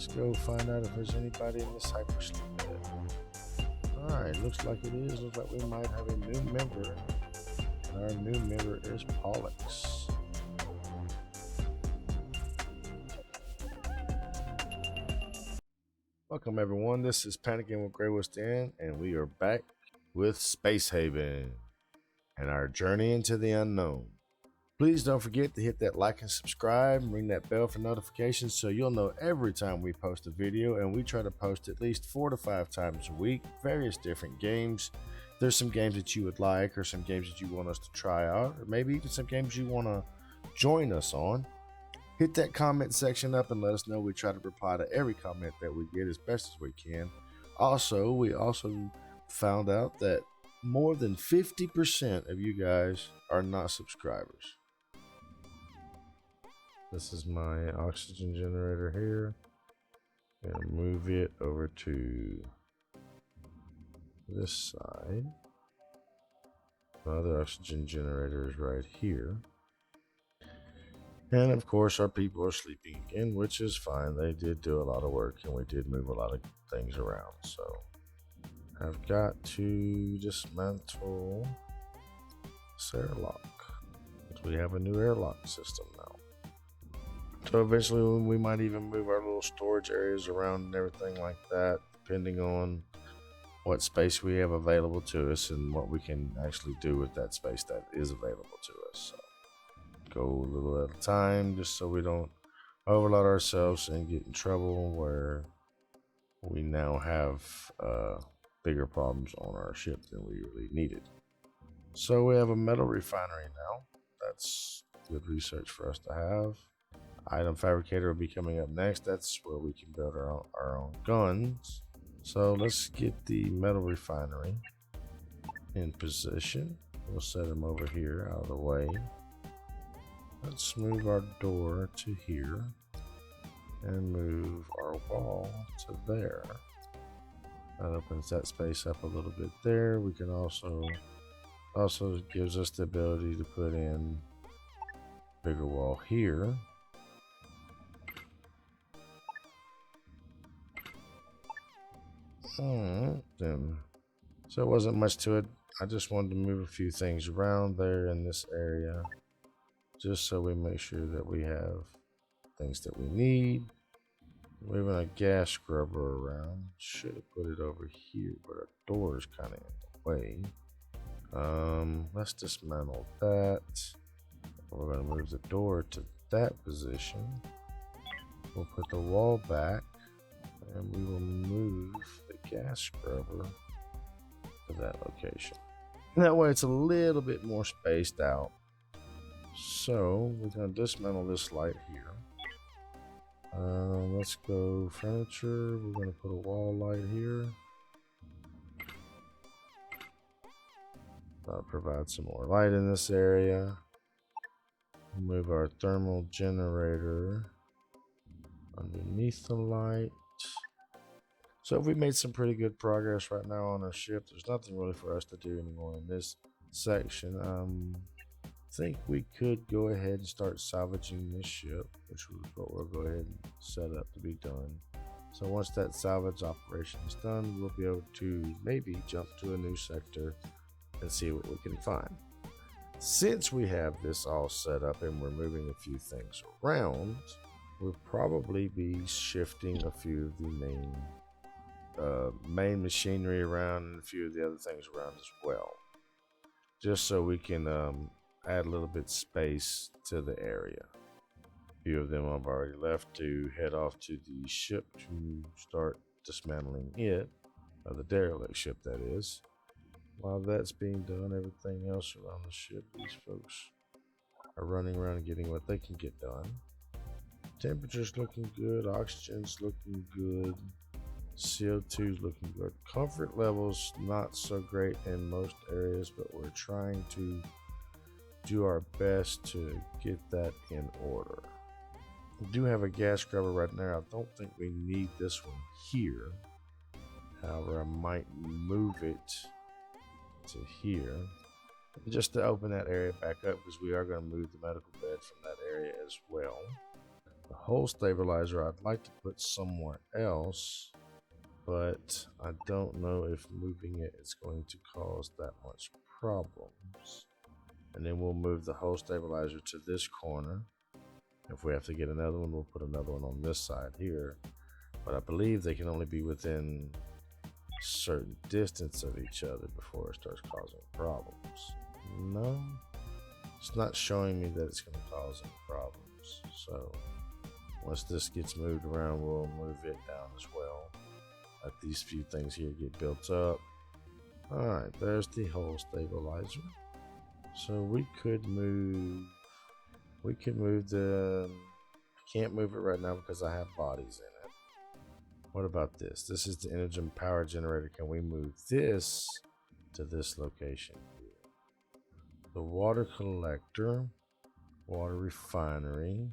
Let's go find out if there's anybody in this hypersleep bed. Alright, looks like it is. Looks like we might have a new member. And our new member is Pollux. Welcome everyone, this is Panicking with GreyWolfs, and we are back with Space Haven and our journey into the unknown. Please don't forget to hit that like and subscribe and ring that bell for notifications so you'll know every time we post a video, and we try to post at least 4 to 5 times a week, various different games. There's some games that you would like, or some games that you want us to try out, or maybe even some games you want to join us on. Hit that comment section up and let us know. We try to reply to every comment that we get as best as we can. Also, we found out that more than 50% of you guys are not subscribers. This is my oxygen generator here. I'm going to move it over to this side. My other oxygen generator is right here. And of course our people are sleeping again, which is fine. They did do a lot of work and we did move a lot of things around. So I've got to dismantle this airlock. We have a new airlock system now. So eventually we might even move our little storage areas around and everything like that, depending on what space we have available to us and what we can actually do with that space that is available to us. So go a little at a time, just so we don't overload ourselves and get in trouble where we now have bigger problems on our ship than we really needed. So we have a metal refinery now. That's good research for us to have. Item fabricator will be coming up next. That's where we can build our own guns. So let's get the metal refinery in position. We'll set them over here out of the way. Let's move our door to here and move our wall to there. That opens that space up a little bit there. We can also gives us the ability to put in bigger wall here. So it wasn't much to it. I just wanted to move a few things around there in this area, just so we make sure that we have things that we need. Moving a gas scrubber around. Should have put it over here, but our door is kind of in the way. Let's dismantle that. We're going to move the door to that position. We'll put the wall back, and we will move the gas scrubber to that location. And that way it's a little bit more spaced out. So we're going to dismantle this light here. Let's go furniture. We're going to put a wall light here. Provide some more light in this area. Move our thermal generator underneath the light. So we made some pretty good progress right now on our ship. There's nothing really for us to do anymore in this section. I think we could go ahead and start salvaging this ship, which is what we'll go ahead and set up to be done. So once that salvage operation is done, we'll be able to maybe jump to a new sector and see what we can find. Since we have this all set up and we're moving a few things around, we'll probably be shifting a few of the main machinery around and a few of the other things around as well, just so we can add a little bit space to the area. A few of them I've already left to head off to the ship to start dismantling it, the derelict ship that is. While that's being done, everything else around the ship, these folks are running around and getting what they can get done. Temperature's looking good, oxygen's looking good, CO2's looking good. Comfort levels not so great in most areas, but we're trying to do our best to get that in order. We do have a gas scrubber right now. I don't think we need this one here. However, I might move it to here just to open that area back up, because we are going to move the medical bed from that area as well. The hull stabilizer I'd like to put somewhere else, but I don't know if moving it is going to cause that much problems. And then we'll move the hull stabilizer to this corner. If we have to get another one, we'll put another one on this side here. But I believe they can only be within a certain distance of each other before it starts causing problems. No, it's not showing me that it's going to cause any problems. So once this gets moved around, we'll move it down as well. Let these few things here get built up. Alright, there's the hull stabilizer. So we could move the, can't move it right now because I have bodies in it. What about this? This is the energy and power generator. Can we move this to this location here? The water collector, water refinery.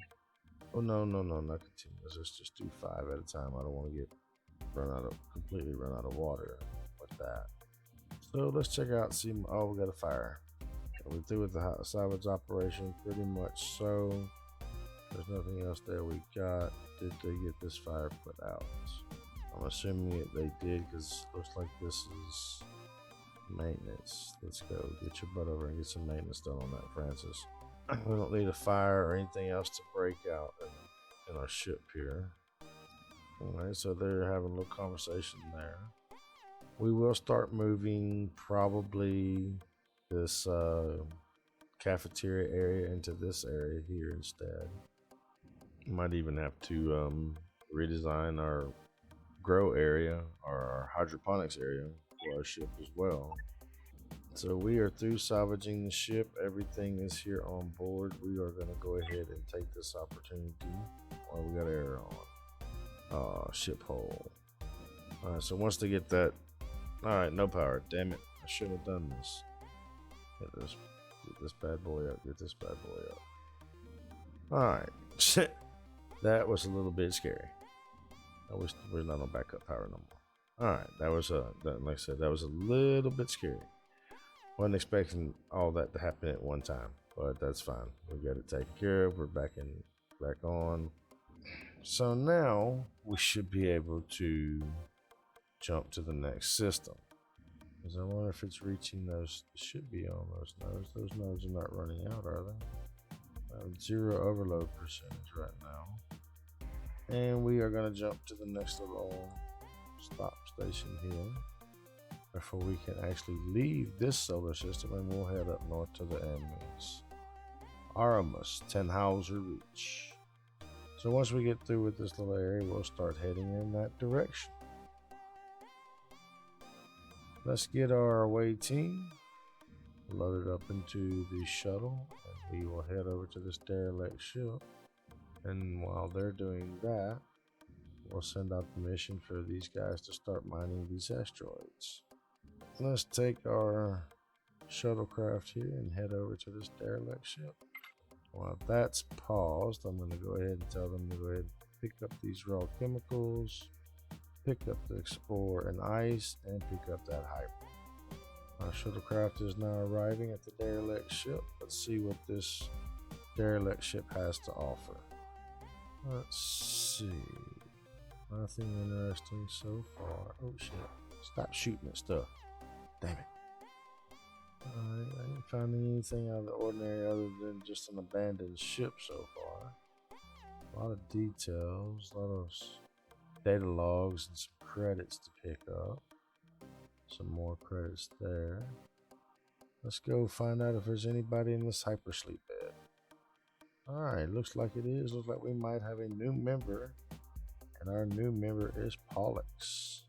Oh no, not continuous. Let's just do 5 at a time. I don't want to get completely run out of water with that. So let's check out, see, oh, we got a fire. Are we through with the salvage operation? Pretty much so. There's nothing else there we got. Did they get this fire put out? I'm assuming they did, because it looks like this is maintenance. Let's go. Get your butt over and get some maintenance done on that, Francis. We don't need a fire or anything else to break out in our ship here. Alright, so they're having a little conversation there. We will start moving probably this cafeteria area into this area here instead. Might even have to redesign our grow area or our hydroponics area for our ship as well. So we are through salvaging the ship. Everything is here on board. We are going to go ahead and take this opportunity while we got air on. Ship hull. Alright, so once they get that, alright, no power. Damn it, I should have done this. Get this bad boy up. Get this bad boy up. Alright. That was a little bit scary. I wish we're not on backup power no more. Alright, that was like I said, that was a little bit scary. Wasn't expecting all that to happen at one time, but that's fine. We got it taken care of. We're back on. So now we should be able to jump to the next system. Because I wonder if it's reaching those. It should be on those nodes. Those nodes are not running out, are they? 0 overload percentage right now. And we are going to jump to the next little stop station here before we can actually leave this solar system, and we'll head up north to the enemies. Aramus, Tenhauser Reach. So once we get through with this little area, we'll start heading in that direction. Let's get our away team loaded up into the shuttle, and we will head over to this derelict ship. And while they're doing that, we'll send out the mission for these guys to start mining these asteroids. Let's take our shuttlecraft here and head over to this derelict ship. While that's paused, I'm going to go ahead and tell them to go ahead and pick up these raw chemicals, pick up the explorer and ice, and pick up that hyper. Our shuttlecraft is now arriving at the derelict ship. Let's see what this derelict ship has to offer. Let's see. Nothing interesting so far. Oh shit. Stop shooting at stuff. Damn it. Alright, I ain't finding anything out of the ordinary other than just an abandoned ship so far. A lot of details, a lot of data logs, and some credits to pick up. Some more credits there. Let's go find out if there's anybody in this hypersleep bed. Alright, looks like it is. Looks like we might have a new member. And our new member is Pollux.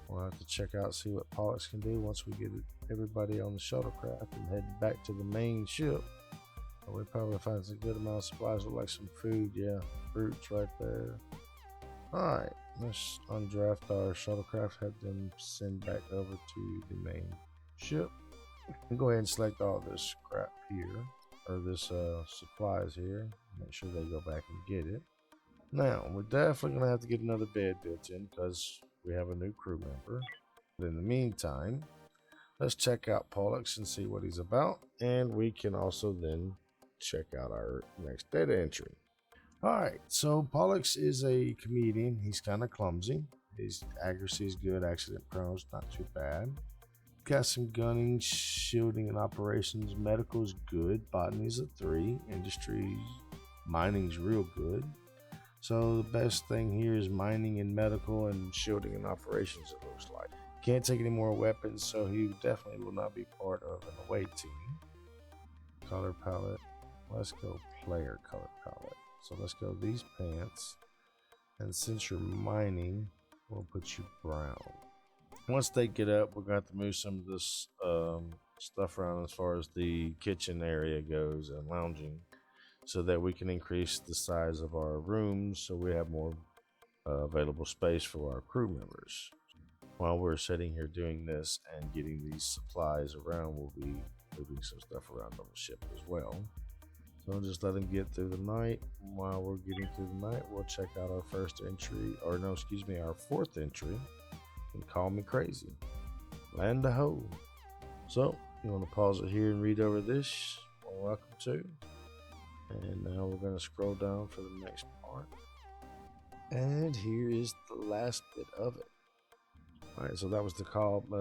We'll have to check out, see what Pollux can do once we get everybody on the shuttlecraft and head back to the main ship. We probably find a good amount of supplies, look like some food, yeah, fruits right there. Alright, let's undraft our shuttlecraft, have them send back over to the main ship. And go ahead and select all this crap here, or this supplies here. Make sure they go back and get it. Now, we're definitely going to have to get another bed built in because we have a new crew member. But in the meantime, let's check out Pollux and see what he's about. And we can also then check out our next data entry. Alright, so Pollux is a comedian. He's kind of clumsy. His accuracy is good, accident prone is not too bad. Got some gunning, shielding, and operations. Medical is good. Botany is a 3. Industry, mining's real good. So the best thing here is mining and medical and shielding and operations, it looks like. Can't take any more weapons, so he definitely will not be part of an away team. Color palette. Let's go player color palette. So let's go these pants. And since you're mining, we'll put you brown. Once they get up, we're going to have to move some of this stuff around as far as the kitchen area goes and lounging, so that we can increase the size of our rooms so we have more available space for our crew members. While we're sitting here doing this and getting these supplies around, we'll be moving some stuff around on the ship as well. So just let them get through the night. While we're getting through the night, we'll check out our first entry, or no, excuse me, our 4th entry, and Call Me Crazy. Land a ho. So, you want to pause it here and read over this? Well, welcome to. And now we're going to scroll down for the next part. And here is the last bit of it. Alright, so that was the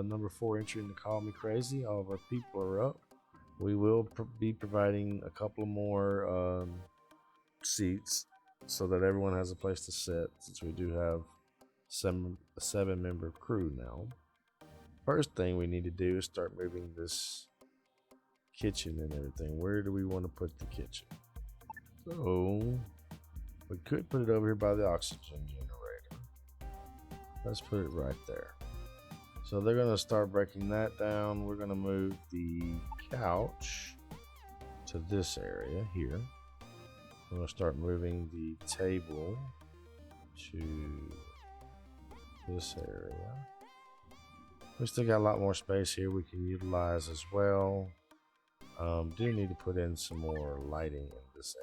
number 4 entry in the Call Me Crazy. All of our people are up. We will be providing a couple more seats so that everyone has a place to sit, since we do have a 7-member crew now. First thing we need to do is start moving this kitchen and everything. Where do we want to put the kitchen? So we could put it over here by the oxygen generator. Let's put it right there. So they're going to start breaking that down. We're going to move the couch to this area here. We're going to start moving the table to this area. We still got a lot more space here we can utilize as well. Do need to put in some more lighting in this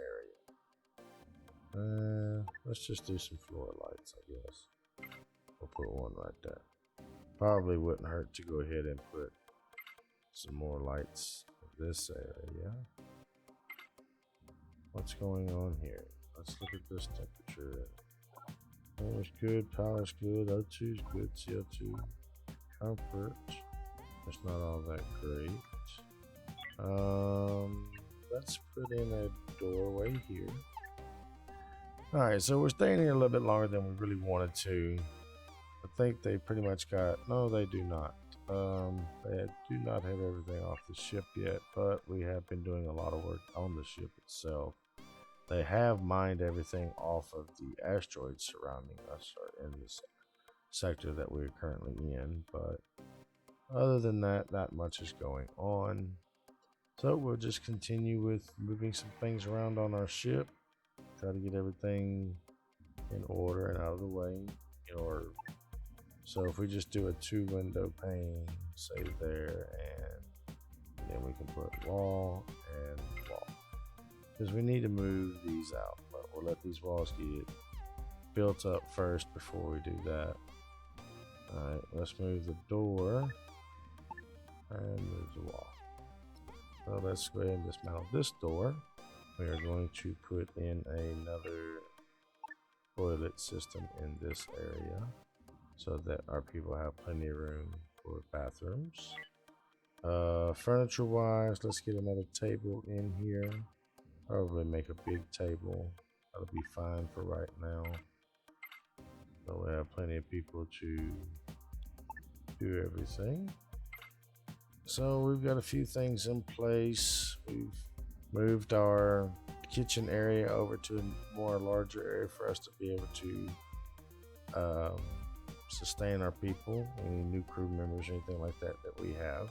area. Let's just do some floor lights, I guess. We'll put one right there. Probably wouldn't hurt to go ahead and put some more lights in this area. What's going on here? Let's look at this temperature. Power's good, power's good, O2's good, CO2. Comfort. It's not all that great. Let's put in a doorway here. Alright, so we're staying here a little bit longer than we really wanted to. I think they pretty much got... No, they do not. They do not have everything off the ship yet, but we have been doing a lot of work on the ship itself. They have mined everything off of the asteroids surrounding us, or in this sector that we're currently in, but other than that, not much is going on. So we'll just continue with moving some things around on our ship, try to get everything in order and out of the way. So if we just do a 2-window pane, say there, and then we can put wall and wall, because we need to move these out, but we'll let these walls get built up first before we do that. Alright, let's move the door and move the wall. So let's go ahead and dismantle this door. We are going to put in another toilet system in this area so that our people have plenty of room for bathrooms. Furniture wise, let's get another table in here. Probably make a big table. That'll be fine for right now. So we have plenty of people to do everything. So we've got a few things in place. We've moved our kitchen area over to a more larger area for us to be able to sustain our people, any new crew members or anything like that that we have.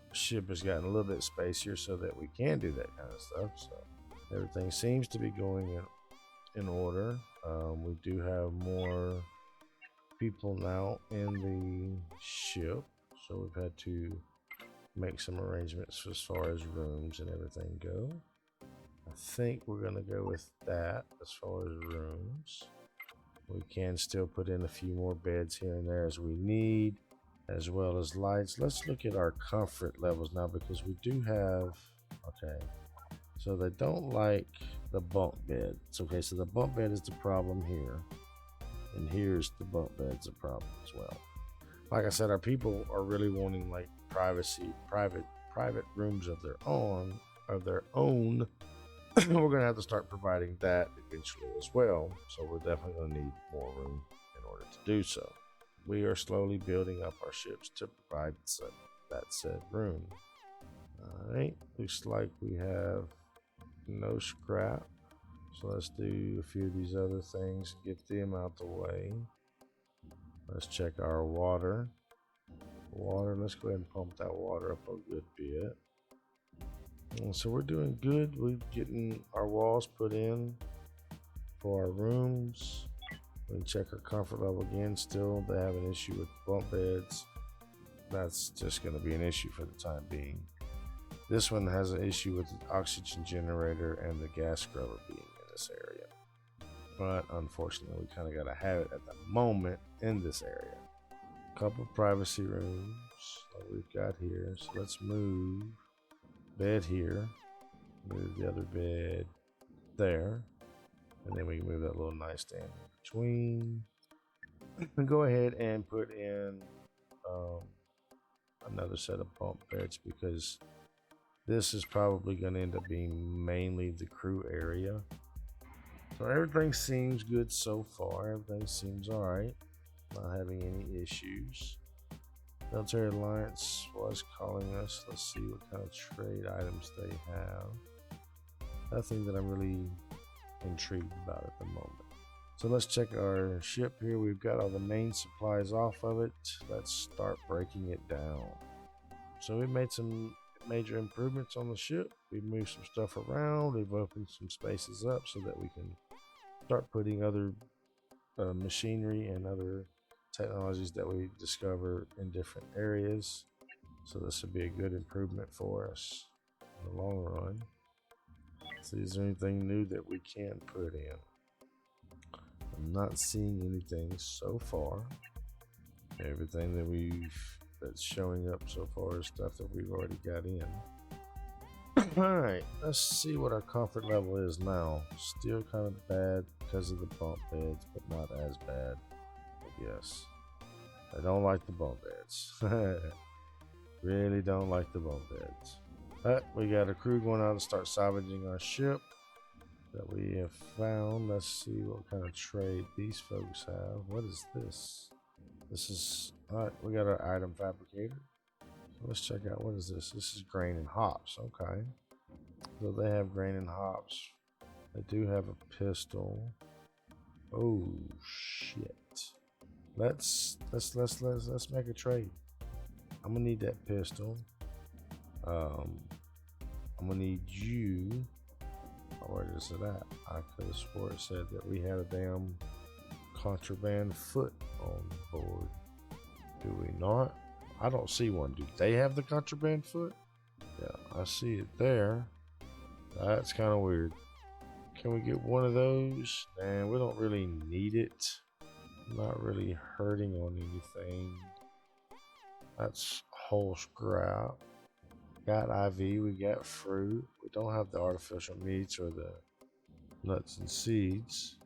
The ship has gotten a little bit spacier so that we can do that kind of stuff. So everything seems to be going in order. We do have more people now in the ship, so we've had to make some arrangements as far as rooms and everything go. I think we're gonna go with that as far as rooms. We can still put in a few more beds here and there as we need, as well as lights. Let's look at our comfort levels now, because we do have, okay, so they don't like the bunk bed. It's okay, so the bunk bed is the problem here. And here's the bunk bed's a problem as well. Like I said, our people are really wanting like privacy, private rooms of their own. We're gonna have to start providing that eventually as well. So we're definitely gonna need more room in order to do so. We are slowly building up our ships to provide that said room. Alright, looks like we have no scrap. So let's do a few of these other things, get them out the way. Let's check our water. Let's go ahead and pump that water up a good bit. And so we're doing good. We're getting our walls put in for our rooms. We can check our comfort level again. Still, they have an issue with bunk beds. That's just going to be an issue for the time being. This one has an issue with the oxygen generator and the gas scrubber being in this area. But unfortunately, we kind of got to have it at the moment in this area. A couple of privacy rooms like we've got here. So let's move bed here. Move the other bed there. And then we can move that little nightstand in between. And go ahead and put in another set of bunk beds, because this is probably going to end up being mainly the crew area. So everything seems good so far. Everything seems alright. Not having any issues. Military Alliance was calling us. Let's see what kind of trade items they have. Nothing that I'm really intrigued about at the moment. So let's check our ship here. We've got all the main supplies off of it. Let's start breaking it down. So we made some major improvements on the ship. We've moved some stuff around. We've opened some spaces up so that we can start putting other machinery and other technologies that we discover in different areas. So this would be a good improvement for us in the long run. So is there anything new that we can put in? I'm not seeing anything so far. Everything that's showing up so far is stuff that we've already got in. Alright, let's see what our comfort level is now. Still kind of bad because of the bunk beds, but not as bad, I guess. I don't like the bunk beds. Really don't like the bunk beds. But we got a crew going out to start salvaging our ship that we have found. Let's see what kind of trade these folks have. What is this? This is, alright, we got our item fabricator. So let's check out, what is this? This is grain and hops, okay. So they have grain and hops. They do have a pistol. Oh shit. Let's make a trade. I'm gonna need that pistol. I'm gonna need you. Where is it at? I could have swore it said that we had a damn contraband foot on board. Do we not? I don't see one. Do they have the contraband foot? Yeah, I see it there. That's kind of weird. Can we get one of those? And we don't really need it. Not really hurting on anything. That's whole scrap. Got IV, we got fruit. We don't have the artificial meats or the nuts and seeds.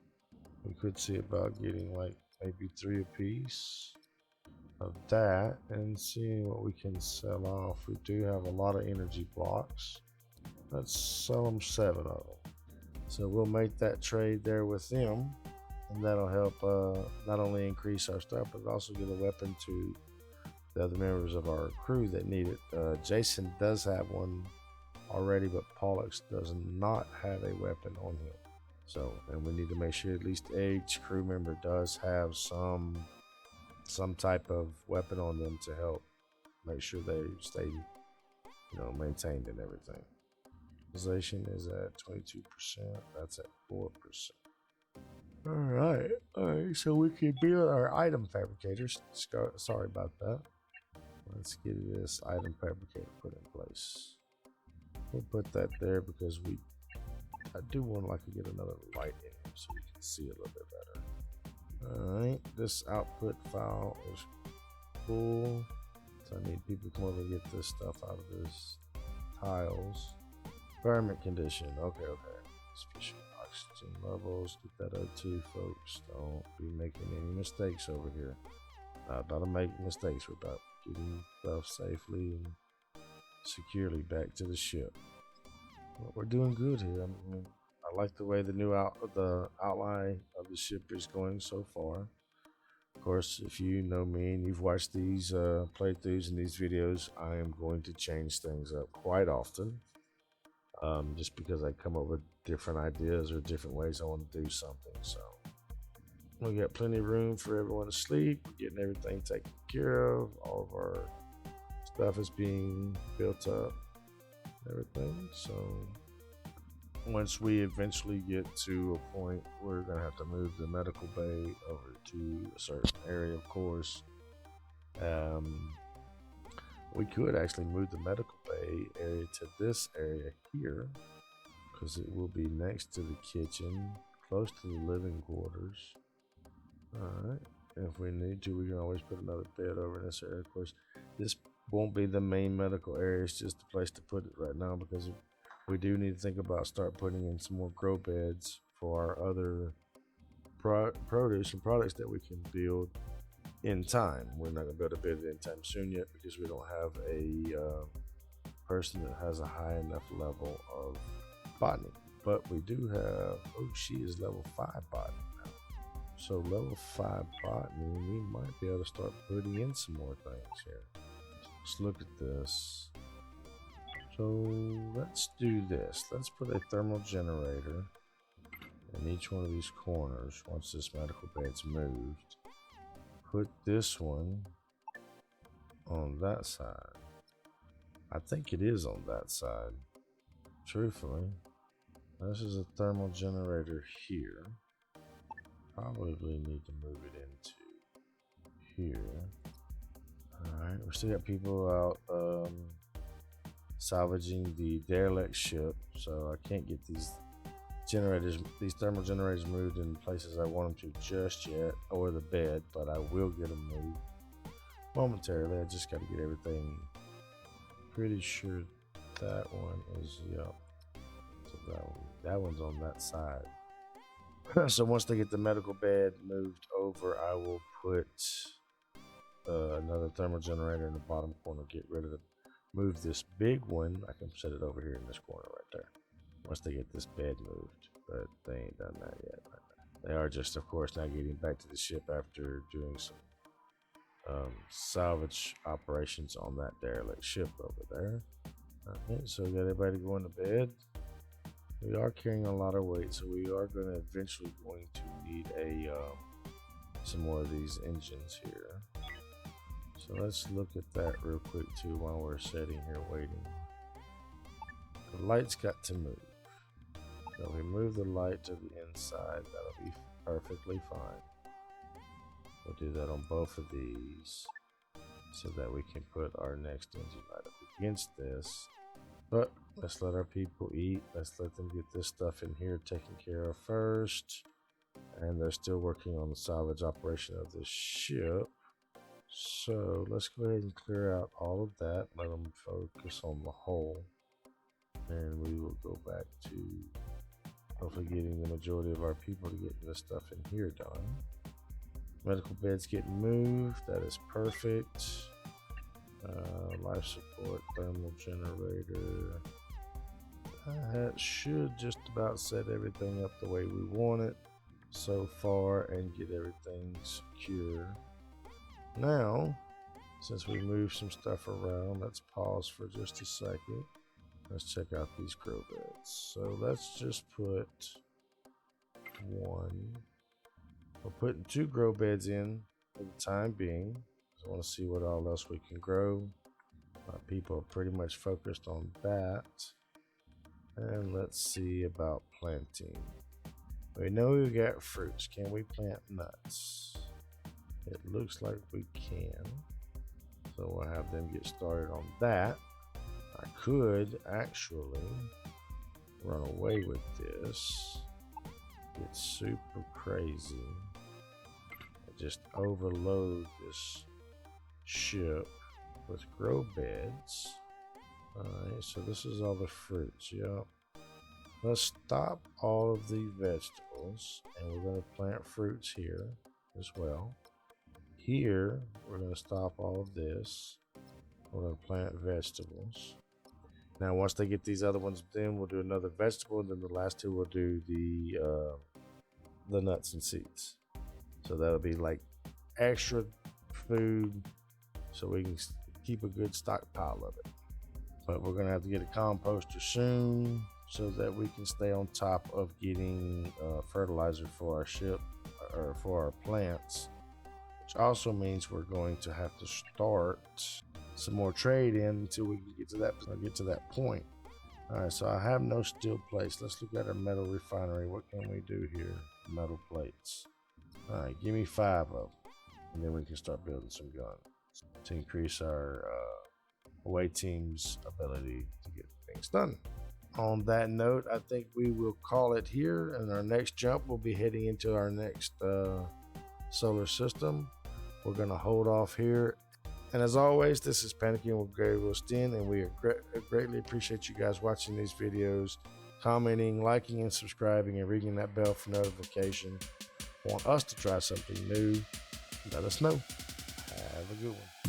We could see about getting like maybe 3 apiece of that and seeing what we can sell off. We do have a lot of energy blocks. Let's sell them 7 of them. So we'll make that trade there with them, and that'll help not only increase our stuff, but also get a weapon to the other members of our crew that need it. Jason does have one already, but Pollux does not have a weapon on him. So, and we need to make sure at least each crew member does have some type of weapon on them to help make sure they stay, maintained and everything. Utilization is at 22%. That's at 4%. All right. So we can build our item fabricators. Sorry about that. Let's get this item fabricator put in place. We'll put that there because I do want to get another light in here so we can see a little bit better. Alright, this output file is full. So I need people to come over and get this stuff out of this tiles. Environment condition. Okay. Sufficient. oxygen levels. Get that O2, folks. Don't be making any mistakes over here. Not to make mistakes. We're about getting stuff safely and securely back to the ship. But we're doing good here. I mean, I like the way the outline of the ship is going so far. Of course, if you know me and you've watched these playthroughs and these videos, I am going to change things up quite often. Just because I come up with different ideas or different ways I want to do something. So we got plenty of room for everyone to sleep, getting everything taken care of. All of our stuff is being built up, everything. So once we eventually get to a point, we're gonna have to move the medical bay over to a certain area, of course. We could actually move the medical bay area to this area here, because it will be next to the kitchen, close to the living quarters. Alright, if we need to, we can always put another bed over in this area. Of course, this won't be the main medical area, it's just the place to put it right now, because we do need to think about start putting in some more grow beds for our other produce and products that we can build in time. We're not going to be able to build it in time soon yet, because we don't have a person that has a high enough level of botany. But we do have, oh, she is level 5 botany now. So level 5 botany, we might be able to start putting in some more things here. Let's look at this. So let's do this. Let's put a thermal generator in each one of these corners once this medical bed's moved. Put this one on that side. I think it is on that side, truthfully. This is a thermal generator here. Probably need to move it into here. Alright, we still got people out salvaging the derelict ship, so I can't get these thermal generators moved in places I want them to just yet, or the bed, but I will get them moved momentarily. I just got to get everything. Pretty sure that one is, yep. So that one's on that side. So once they get the medical bed moved over, I will put another thermal generator in the bottom corner. Get rid of move this big one. I can set it over here in this corner right there. Once they get this bed moved, but they ain't done that yet. They are just, of course, now getting back to the ship after doing some salvage operations on that derelict ship over there. Okay, so we got everybody going to bed. We are carrying a lot of weight, so we are going to eventually going to need some more of these engines here. So let's look at that real quick too while we're sitting here waiting. The light's got to move. So we move the light to the inside, that'll be perfectly fine. We'll do that on both of these so that we can put our next engine right up against this. But let's let our people eat. Let's let them get this stuff in here taken care of first. And they're still working on the salvage operation of this ship. So let's go ahead and clear out all of that. Let them focus on the hull. And we will go back to hopefully getting the majority of our people to get this stuff in here done. Medical beds getting moved. That is perfect. Life support, thermal generator. That should just about set everything up the way we want it so far and get everything secure. Now, since we moved some stuff around, let's pause for just a second. Let's check out these grow beds. So let's just put one. We're putting 2 grow beds in for the time being. I want to see what all else we can grow. People are pretty much focused on that. And let's see about planting. We know we got fruits. Can we plant nuts? It looks like we can. So we'll have them get started on that. I could actually run away with this. Get super crazy. And just overload this ship with grow beds. Alright, so this is all the fruits, yep. Let's stop all of the vegetables, and we're going to plant fruits here as well. Here, we're going to stop all of this. We're going to plant vegetables. Now, once they get these other ones, then we'll do another vegetable, and then the last two we'll do the nuts and seeds. So that'll be like extra food, so we can keep a good stockpile of it. But we're gonna have to get a composter soon, so that we can stay on top of getting fertilizer for our ship or for our plants. Which also means we're going to have to start some more trade in until we can get to that point. All right, so I have no steel plates. Let's look at our metal refinery. What can we do here? Metal plates. All right, give me 5 of them, and then we can start building some guns to increase our away team's ability to get things done. On that note, I think we will call it here, and our next jump will be heading into our next solar system. We're going to hold off here. And as always, this is Panicking with GreyWolfs, and we greatly appreciate you guys watching these videos, commenting, liking, and subscribing, and ringing that bell for notification. Want us to try something new? Let us know. Have a good one.